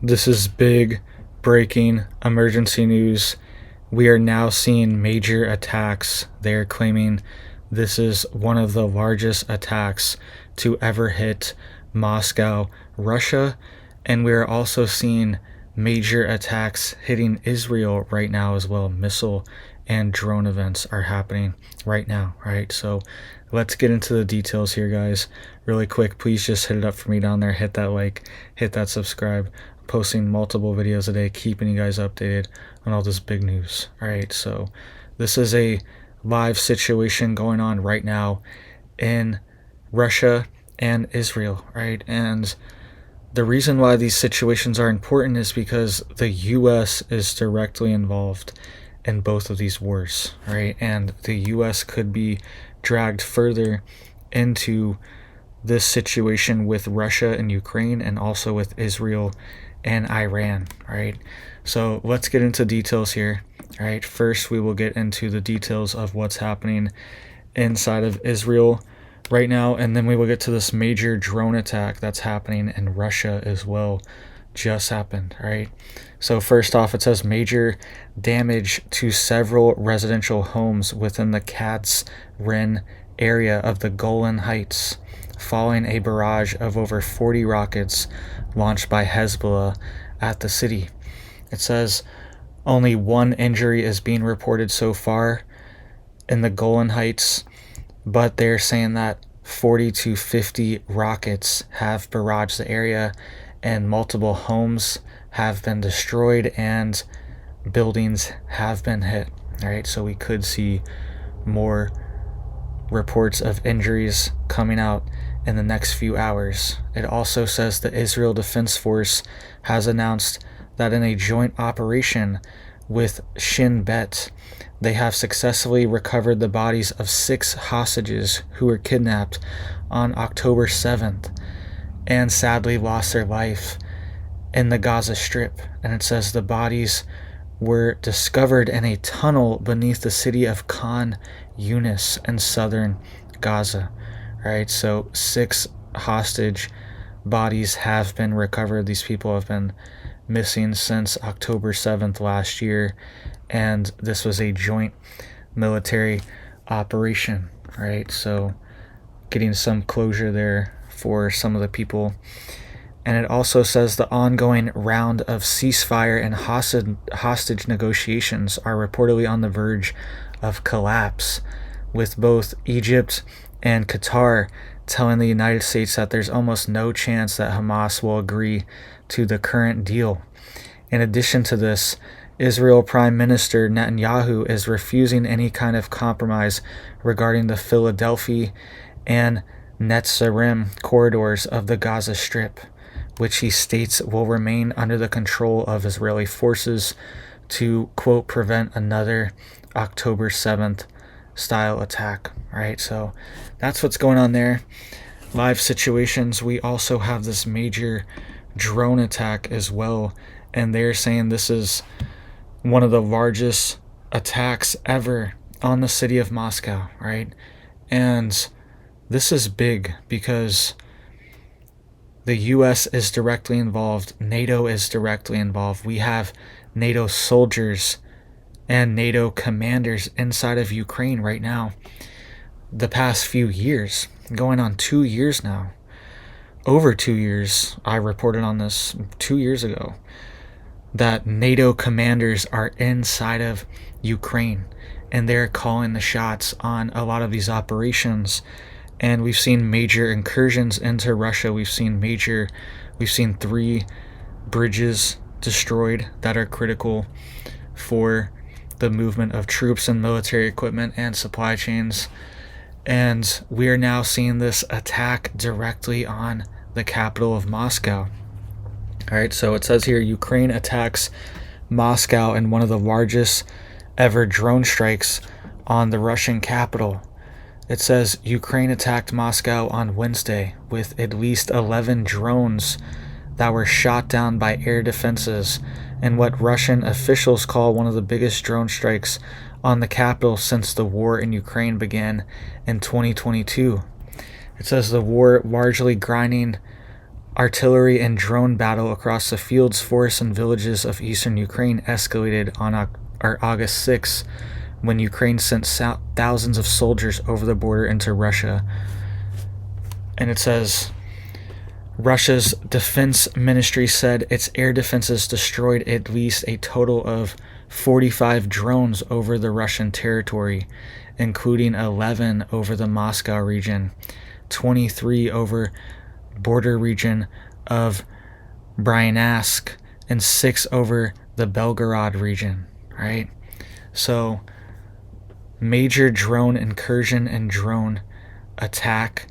This is big breaking emergency news. We are now seeing major attacks. They are claiming this is one of the largest attacks to ever hit Moscow, Russia. And we are also seeing major attacks hitting Israel right now as well. Missile and drone events are happening right now, right? So let's get into the details here, guys. Really quick, please just hit it up for me down there. Hit that like, hit that subscribe. Posting multiple videos a day, keeping you guys updated on all this big news. All right, so this is a live situation going on right now in Russia and Israel, right? And the reason why these situations are important is because the U.S. is directly involved in both of these wars, right? And the U.S. could be dragged further into this situation with Russia and Ukraine, and also with Israel and Iran, right? So let's get into details here, right? First, we will get into the details of what's happening inside of Israel right now, and then we will get to this major drone attack that's happening in Russia as well. Just happened, right? So first off, it says major damage to several residential homes within the Ren area of the Golan Heights, following a barrage of over 40 rockets launched by Hezbollah at the city. It says only one injury is being reported so far in the Golan Heights, but they're saying that 40 to 50 rockets have barraged the area, and multiple homes have been destroyed and buildings have been hit. All right, so we could see more reports of injuries coming out in the next few hours. It also says the Israel Defense Force has announced that in a joint operation with Shin Bet, they have successfully recovered the bodies of 6 hostages who were kidnapped on October 7th and sadly lost their life in the Gaza Strip. And it says the bodies were discovered in a tunnel beneath the city of Khan Yunis in southern Gaza. Right, so 6 hostage bodies have been recovered. These people have been missing since October 7th last year, and this was a joint military operation, right? So getting some closure there for some of the people. And it also says the ongoing round of ceasefire and hostage negotiations are reportedly on the verge of collapse, with both Egypt and Qatar telling the United States that there's almost no chance that Hamas will agree to the current deal. In addition to this, Israel Prime Minister Netanyahu is refusing any kind of compromise regarding the Philadelphia and Netzarim corridors of the Gaza Strip, which he states will remain under the control of Israeli forces to, quote, prevent another October 7th style attack, right? So that's what's going on there. Live situations. We also have this major drone attack as well, and they're saying this is one of the largest attacks ever on the city of Moscow, right? And this is big because the US is directly involved, NATO is directly involved. We have NATO soldiers and NATO commanders inside of Ukraine right now. The past few years, going on 2 years now, over 2 years, I reported on this 2 years ago, that NATO commanders are inside of Ukraine, and they're calling the shots on a lot of these operations. And we've seen major incursions into Russia. We've seen 3 bridges destroyed that are critical for the movement of troops and military equipment and supply chains. And we are now seeing this attack directly on the capital of Moscow. All right, so it says here, Ukraine attacks Moscow in one of the largest ever drone strikes on the Russian capital. It says Ukraine attacked Moscow on Wednesday with at least 11 drones that were shot down by air defenses in what Russian officials call one of the biggest drone strikes on the capital since the war in Ukraine began in 2022. It says the war largely grinding artillery and drone battle across the fields, forests, and villages of eastern Ukraine escalated on August 6, when Ukraine sent thousands of soldiers over the border into Russia. And it says, Russia's defense ministry said its air defenses destroyed at least a total of 45 drones over the Russian territory, including 11 over the Moscow region, 23 over border region of Bryansk, and 6 over the Belgorod region, right? So, major drone incursion and drone attack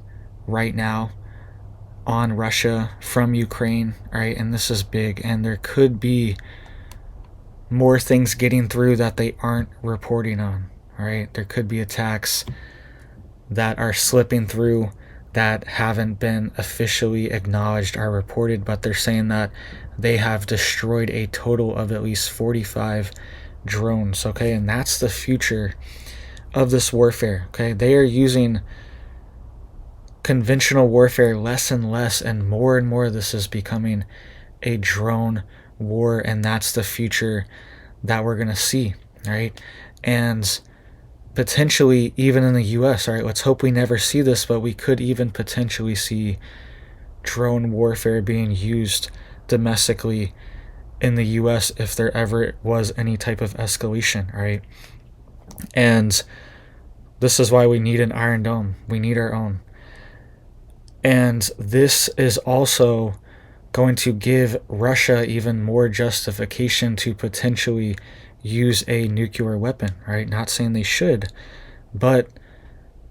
right now on Russia from Ukraine, right? And this is big, and there could be more things getting through that they aren't reporting on, right? There could be attacks that are slipping through that haven't been officially acknowledged or reported, but they're saying that they have destroyed a total of at least 45 drones, okay? And that's the future of this warfare, okay? They are using conventional warfare less and less, and more this is becoming a drone war, and that's the future that we're going to see, right? And potentially even in the US, right? Let's hope we never see this, but we could even potentially see drone warfare being used domestically in the US if there ever was any type of escalation, right? And this is why we need an Iron Dome. We need our own. And this is also going to give Russia even more justification to potentially use a nuclear weapon, right? Not saying they should, but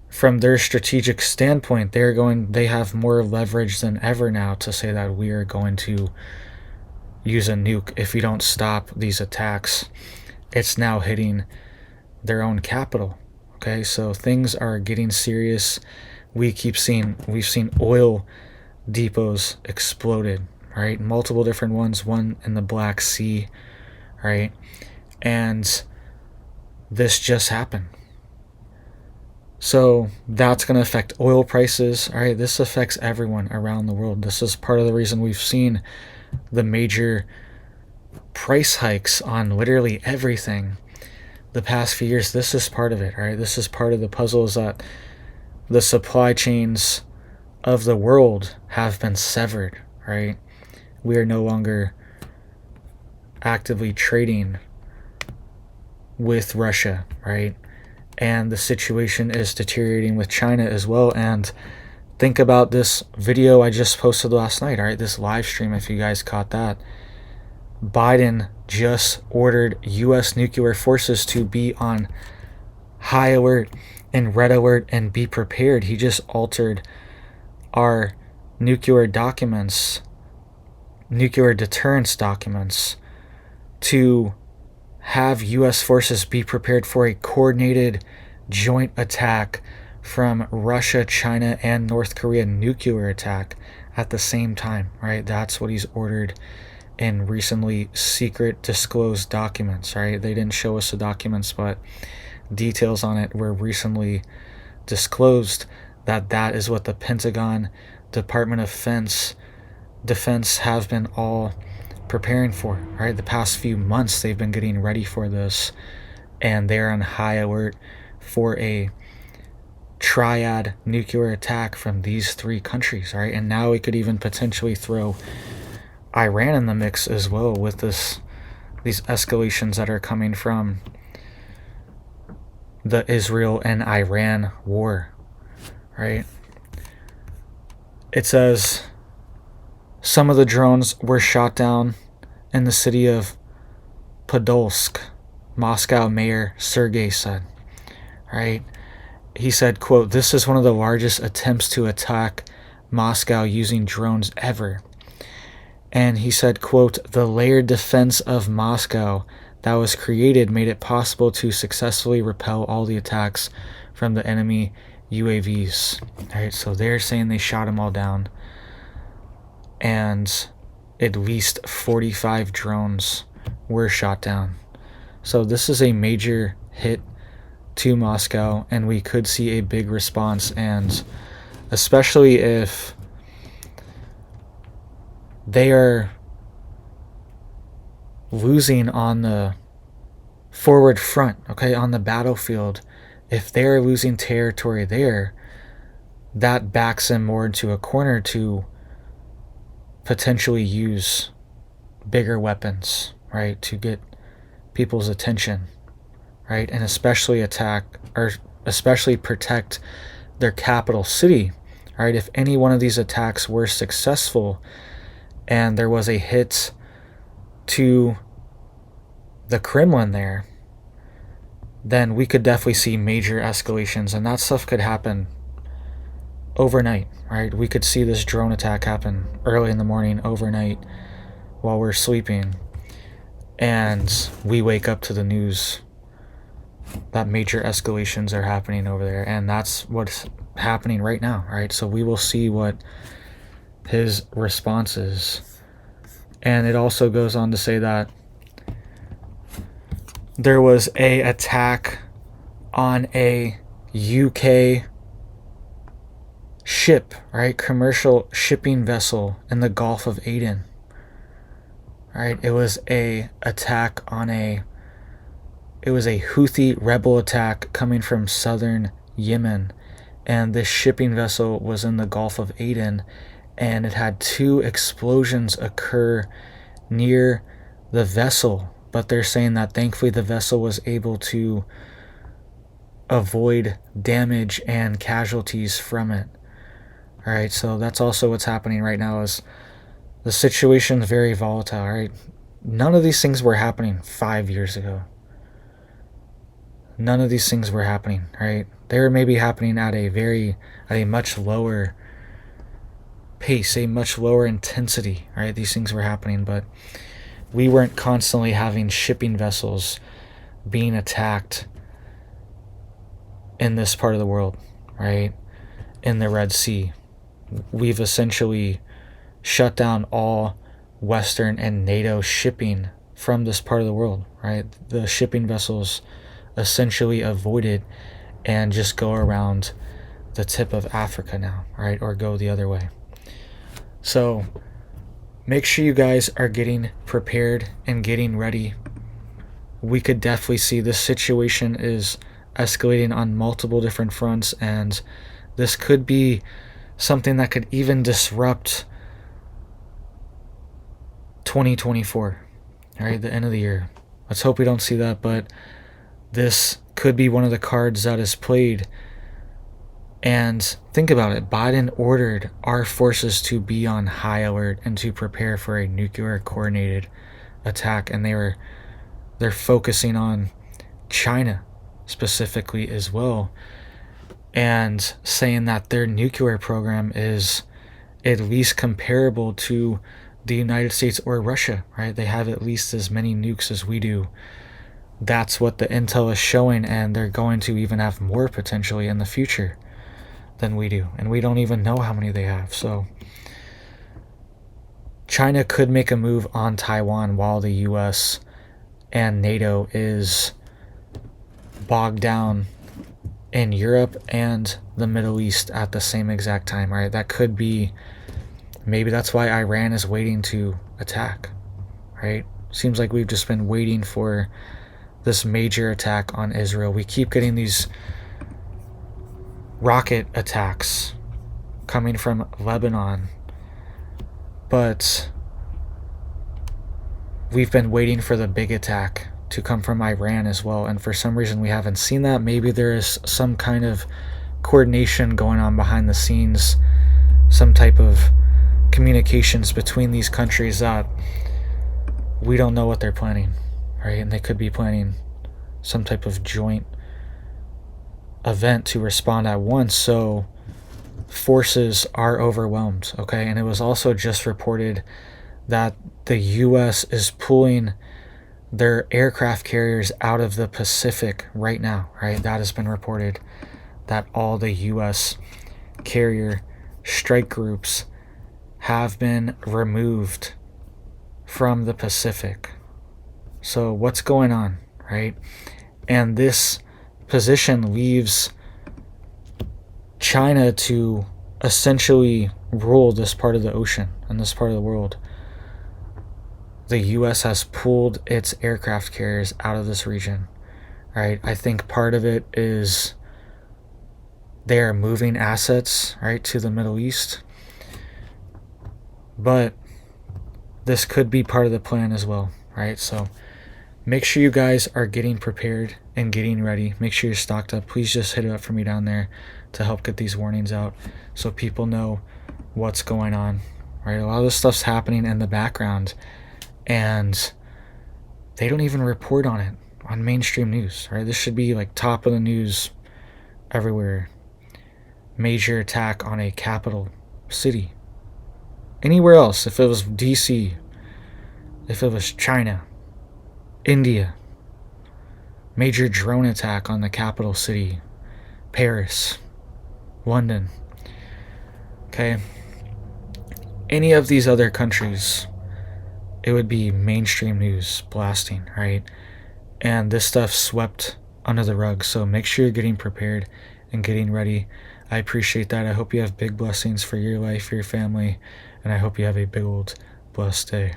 from their strategic standpoint, they have more leverage than ever now to say that we are going to use a nuke if we don't stop these attacks. It's now hitting their own capital. Okay, so things are getting serious. We've seen oil depots exploded, right? Multiple different ones, one in the Black Sea, right? And this just happened. So that's going to affect oil prices, all right? This affects everyone around the world. This is part of the reason we've seen the major price hikes on literally everything the past few years. This is part of it, right? This is part of the puzzle, is that the supply chains of the world have been severed, right? We are no longer actively trading with Russia, right? And the situation is deteriorating with China as well. And think about this video I just posted last night, all right? This live stream, if you guys caught that. Biden just ordered U.S. nuclear forces to be on high alert and red alert and be prepared. He just altered our nuclear documents, nuclear deterrence documents, to have U.S. forces be prepared for a coordinated joint attack from Russia, China, and North Korea, nuclear attack at the same time, right? That's what he's ordered in recently secret disclosed documents, right? They didn't show us the documents, but details on it were recently disclosed that is what the Pentagon, Department of Defense have been all preparing for, right? The past few months they've been getting ready for this, and they're on high alert for a triad nuclear attack from these three countries, right? And now we could even potentially throw Iran in the mix as well with these escalations that are coming from the Israel and Iran war, right? It says some of the drones were shot down in the city of Podolsk, Moscow Mayor Sergei said, right? He said, quote, "This is one of the largest attempts to attack Moscow using drones ever." And he said, quote, "The layered defense of Moscow that was created made it possible to successfully repel all the attacks from the enemy UAVs." All right, so they're saying they shot them all down, and at least 45 drones were shot down. So this is a major hit to Moscow, and we could see a big response, and especially if they are losing on the forward front, okay, on the battlefield. If they're losing territory there, that backs them more into a corner to potentially use bigger weapons, right, to get people's attention, right, and especially protect their capital city, right? If any one of these attacks were successful and there was a hit to the Kremlin there, then we could definitely see major escalations, and that stuff could happen overnight, right? We could see this drone attack happen early in the morning, overnight, while we're sleeping, and we wake up to the news that major escalations are happening over there, and that's what's happening right now, right? So we will see what his response is. And it also goes on to say that there was a attack on a UK ship, right? Commercial shipping vessel in the Gulf of Aden. Right? It was a Houthi rebel attack coming from southern Yemen, and this shipping vessel was in the Gulf of Aden, and it had 2 explosions occur near the vessel, but they're saying that thankfully the vessel was able to avoid damage and casualties from it. All right, so that's also what's happening right now. Is the situation is very volatile, right? None of these things were happening 5 years ago. None of these things were happening, right? They were maybe happening at a much lower pace, a much lower intensity, right? These things were happening, but we weren't constantly having shipping vessels being attacked in this part of the world, right? In the Red Sea. We've essentially shut down all Western and NATO shipping from this part of the world, right? The shipping vessels essentially avoided and just go around the tip of Africa now, right? Or go the other way. So make sure you guys are getting prepared and getting ready. We could definitely see this situation is escalating on multiple different fronts, and this could be something that could even disrupt 2024, all right, the end of the year. Let's hope we don't see that, but this could be one of the cards that is played. And think about it. Biden ordered our forces to be on high alert and to prepare for a nuclear coordinated attack, and they're focusing on China specifically as well, and saying that their nuclear program is at least comparable to the United States or Russia, right? They have at least as many nukes as we do. That's what the intel is showing, and they're going to even have more potentially in the future than we do, and we don't even know how many they have. So China could make a move on Taiwan while the US and NATO is bogged down in Europe and the Middle East at the same exact time, right? That could be, maybe that's why Iran is waiting to attack, right? Seems like we've just been waiting for this major attack on Israel. We keep getting these rocket attacks coming from Lebanon, but we've been waiting for the big attack to come from Iran as well, and for some reason we haven't seen that. Maybe there is some kind of coordination going on behind the scenes, some type of communications between these countries that we don't know what they're planning, right? And they could be planning some type of joint event to respond at once, so forces are overwhelmed, okay? And it was also just reported that the US is pulling their aircraft carriers out of the Pacific right now, right? That has been reported, that all the US carrier strike groups have been removed from the Pacific. So what's going on, right? And this position leaves China to essentially rule this part of the ocean and this part of the world, the US has pulled its aircraft carriers out of this region, right? I think part of it is they are moving assets, right, to the Middle East. But this could be part of the plan as well, right? So make sure you guys are getting prepared and getting ready. Make sure you're stocked up. Please just hit it up for me down there to help get these warnings out so people know what's going on, right? A lot of this stuff's happening in the background and they don't even report on it on mainstream news, right? This should be like top of the news everywhere. Major attack on a capital city. Anywhere else, if it was DC, if it was China, India, major drone attack on the capital city, Paris, London, okay? Any of these other countries, it would be mainstream news blasting, right? And this stuff swept under the rug, so make sure you're getting prepared and getting ready. I appreciate that. I hope you have big blessings for your life, for your family, and I hope you have a big old blessed day.